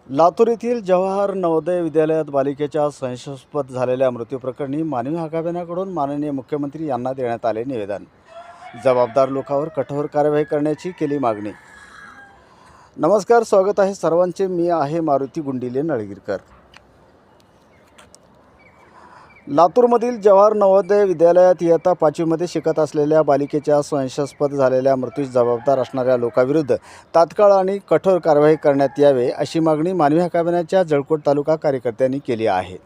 लातूर येथील जवाहर नवोदय विद्यालयात बालिकेच्या संशयास्पद झालेल्या मृत्यूप्रकरणी मानवी हक्काबेनाकडून माननीय मुख्यमंत्री यांना देण्यात आले निवेदन. जबाबदार लोकांवर कठोर कार्यवाही करण्याची केली मागणी. नमस्कार, स्वागत आहे सर्वांचे. मी आहे मारुती गुंडिले नळगीरकर. लातूरमधील जवाहर नवोदय विद्यालयात इयत्ता 5वीमध्ये शिकत असलेल्या बालिकेच्या संशयास्पद झालेल्या मृत्यूस जबाबदार असणाऱ्या लोकांविरुद्ध तात्काळ आणि कठोर कारवाई करण्यात यावे अशी मागणी मानवी हक्काबेनाच्या जळकोट तालुका कार्यकर्त्यांनी केली आहे.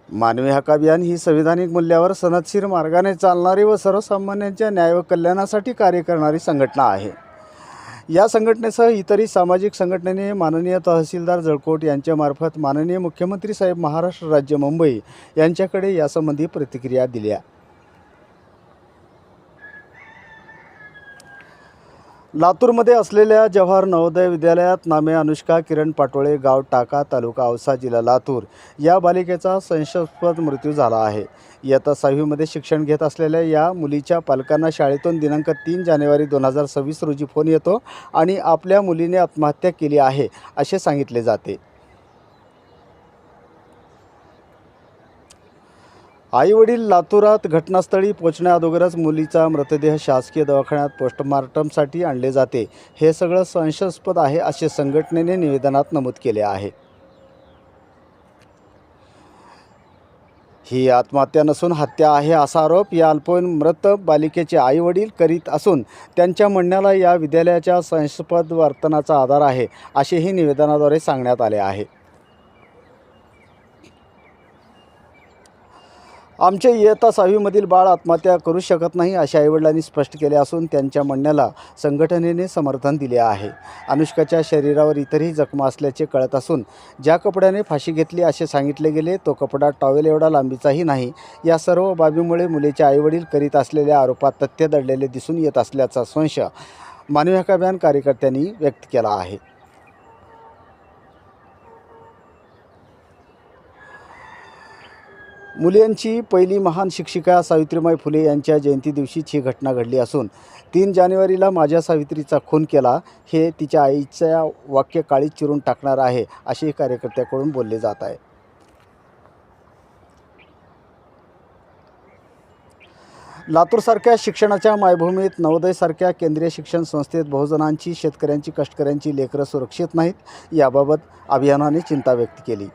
मानवी हक्क अभियान ही संविधानिक मूल्यावर सनदशीर मार्गाने चालणारी व सर्वसामान्यांच्या न्याय व कल्याणासाठी कार्य करणारी संघटना आहे. या संघटनेसह इतरही सामाजिक संघटनेने माननीय तहसीलदार जळकोट यांच्यामार्फत माननीय मुख्यमंत्री साहेब महाराष्ट्र राज्य मुंबई यांच्याकडे यासंबंधी प्रतिक्रिया दिल्या. लातूरमध्ये असलेल्या जवाहर नवोदय विद्यालयात नामे अनुष्का किरण पाटोळे, गाव टाका, तालुका औसा, जिल्हा लातूर या बालिकेचा संशयास्पद मृत्यू झाला आहे. इयत्ता 6वीमध्ये शिक्षण घेत असलेल्या या मुलीच्या पालकांना शाळेतून दिनांक 3 जानेवारी 2026 रोजी फोन येतो आणि आपल्या मुलीने आत्महत्या केली आहे असे सांगितले जाते. आईवडील लातूरात घटनास्थळी पोहोचण्याअगोदरच मुलीचा मृतदेह शासकीय दवाखान्यात पोस्टमार्टमसाठी आणले जाते. हे सगळं संशयास्पद आहे असे संघटनेने निवेदनात नमूद केले आहे. ही आत्महत्या नसून हत्या आहे असा आरोप या अल्पवयीन मृत बालिकेचे आईवडील करीत असून त्यांच्या म्हणण्याला या विद्यालयाच्या संशयास्पद वर्तनाचा आधार आहे असेही निवेदनाद्वारे सांगण्यात आले आहे. आमचे इयत्ता 6वीमधील बाळ आत्महत्या करू शकत नाही असे आईवडिलांनी स्पष्ट केले असून त्यांच्या म्हणण्याला संघटनेने समर्थन दिले आहे. अनुष्काच्या शरीरावर इतरही जखमा असल्याचे कळत असून ज्या कपड्याने फाशी घेतली असे सांगितले गेले तो कपडा टॉवेल एवढा लांबीचाही नाही. या सर्व बाबीमुळे मुलीचे आईवडील करीत असलेल्या आरोपात तथ्य दडलेले दिसून येत असल्याचा संशय मानवी हक्क अभियान कार्यकर्त्यांनी व्यक्त केला आहे. मुलींची पहिली महान शिक्षिका सावित्रीबाई फुले यांच्या जयंती दिवशीच ही घटना घडली असून 3 जानेवारीला माझ्या सावित्रीचा खून केला हे तिच्या आईच्या वाक्य काळीच चिरून टाकणार आहे असे कार्यकर्त्याकडून बोलले जात आहे. लातूरसारख्या शिक्षणाच्या मायभूमीत नवोदयसारख्या केंद्रीय शिक्षण संस्थेत बहुजनांची, शेतकऱ्यांची, कष्टकऱ्यांची लेकरं सुरक्षित नाहीत याबाबत अभियानाने चिंता व्यक्त केली.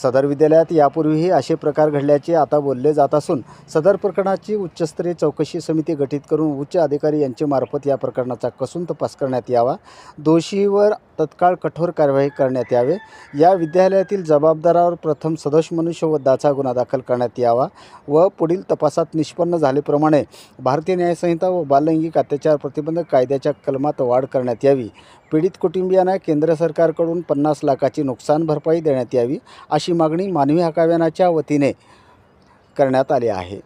सदर विद्यालयात यापूर्वीही असे प्रकार घडल्याचे आता बोलले जात असून सदर प्रकरणाची उच्चस्तरीय चौकशी समिती गठीत करून उच्च अधिकारी यांच्यामार्फत या प्रकरणाचा कसून तपास करण्यात यावा. दोषीवर तत्काळ कठोर कार्यवाही करण्यात यावे. या विद्यालयातील जबाबदारावर प्रथम सदोष मनुष्यवधाचा गुन्हा दाखल करण्यात यावा व पुढील तपासात निष्पन्न झाल्याप्रमाणे भारतीय न्यायसंहिता व बाललैंगिक अत्याचार प्रतिबंधक कायद्याच्या कलमात वाढ करण्यात यावी. पीडित कुटुंबियांना केंद्र सरकारकडून 50 लाखाची नुकसान भरपाई देण्यात यावी अशी मागणी मानवी हक्क अभियानाच्या वतीने करण्यात आली आहे.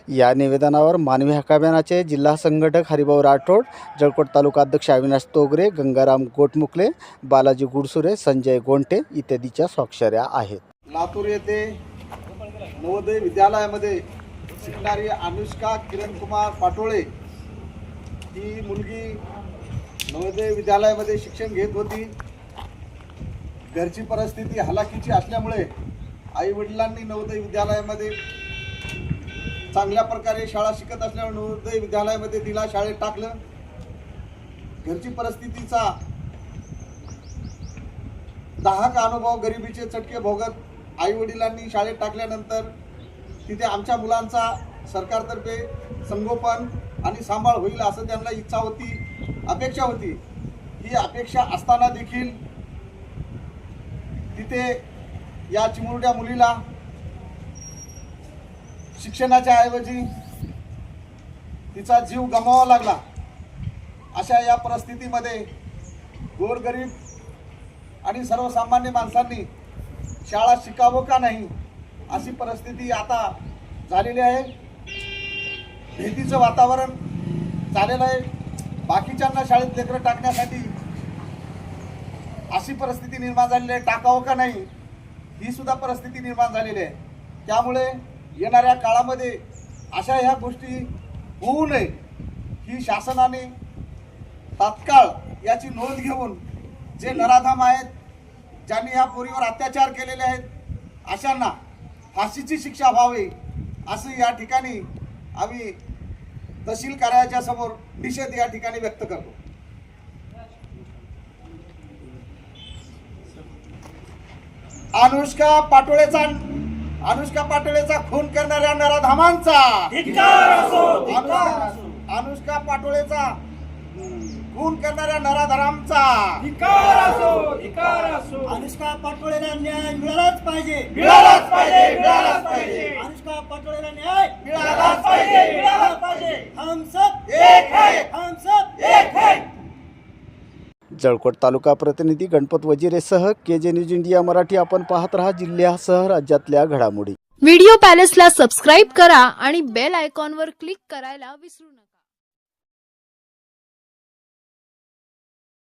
या निवेदनावर मानवी हक्क अभियानाचे जिल्हा संघटक हरिभाऊ राठोड, जळकोट तालुका अध्यक्ष अविनाश तोगरे, गंगाराम गोटमुकले, बालाजी गुडसुरे, संजय गोंटे इत्यादीच्या स्वाक्षऱ्या आहेत. लातूर येथे नवोदय विद्यालयामध्ये शिकणारी अनुष्का किरणकुमार पाटोळे ही मुलगी नवोदय विद्यालयामध्ये शिक्षण घेत होती. घरची परिस्थिती हलाखीची असल्यामुळे आईवडिलांनी नवोदय विद्यालयामध्ये चांगल्या प्रकारे शाळा शिकत असल्यामुळे नवोदय विद्यालयामध्ये तिला शाळेत टाकलं. घरची परिस्थितीचा दाहक अनुभव, गरिबीचे चटके भोगत आईवडिलांनी शाळेत टाकल्यानंतर तिथे आमच्या मुलांचा सरकारतर्फे संगोपन आणि सांभाळ होईल असं त्यांना इच्छा होती, अपेक्षा होती. ही अपेक्षा असताना देखील तिथे या चिमुरड्या मुलीला शिक्षणाच्या ऐवजी तिचा जीव गमवावा लागला. अशा या परिस्थितीमध्ये गोरगरीब आणि सर्वसामान्य माणसांनी शाळा शिकावं का नाही अशी परिस्थिती आता झालेली आहे. भीतीचं वातावरण झालेलं आहे. बाकीच्यांना शाळेत लेकरं टाकण्यासाठी अशी परिस्थिती निर्माण झालेली आहे. टाकावं का नाही ही सुद्धा परिस्थिती निर्माण झालेली आहे. त्यामुळे येणाऱ्या काळामध्ये अशा ह्या गोष्टी होऊ नये ही की शासनाने तात्काळ याची नोंद घेऊन जे नराधम आहेत, ज्यांनी या पोरीवर अत्याचार केलेले आहेत, अशांना फाशीची शिक्षा व्हावी असं या ठिकाणी आम्ही तहसील कार्यालयाच्या समोर निषेध या ठिकाणी व्यक्त करतो. अनुष्का पाटोळेचा खून करणाऱ्या नराधमांचा अनुष्का पाटोळेचा खून करणाऱ्या नराधमांचा अनुष्का पाटोळेला न्याय मिळालाच पाहिजे. अनुष्का पाटोळेला न्याय मिळालाच पाहिजे. हम सब एक है. हम सब एक है. जळकोट तालुका प्रतिनिधी गणपत वजिरेसह KJ न्यूज इंडिया मराठी. आपण पाहत रहा जिल्ह्यासह राज्यातल्या घडामोडी. व्हिडिओ पॅलेसला सबस्क्राईब करा आणि बेल आयकॉनवर क्लिक करायला विसरू नका.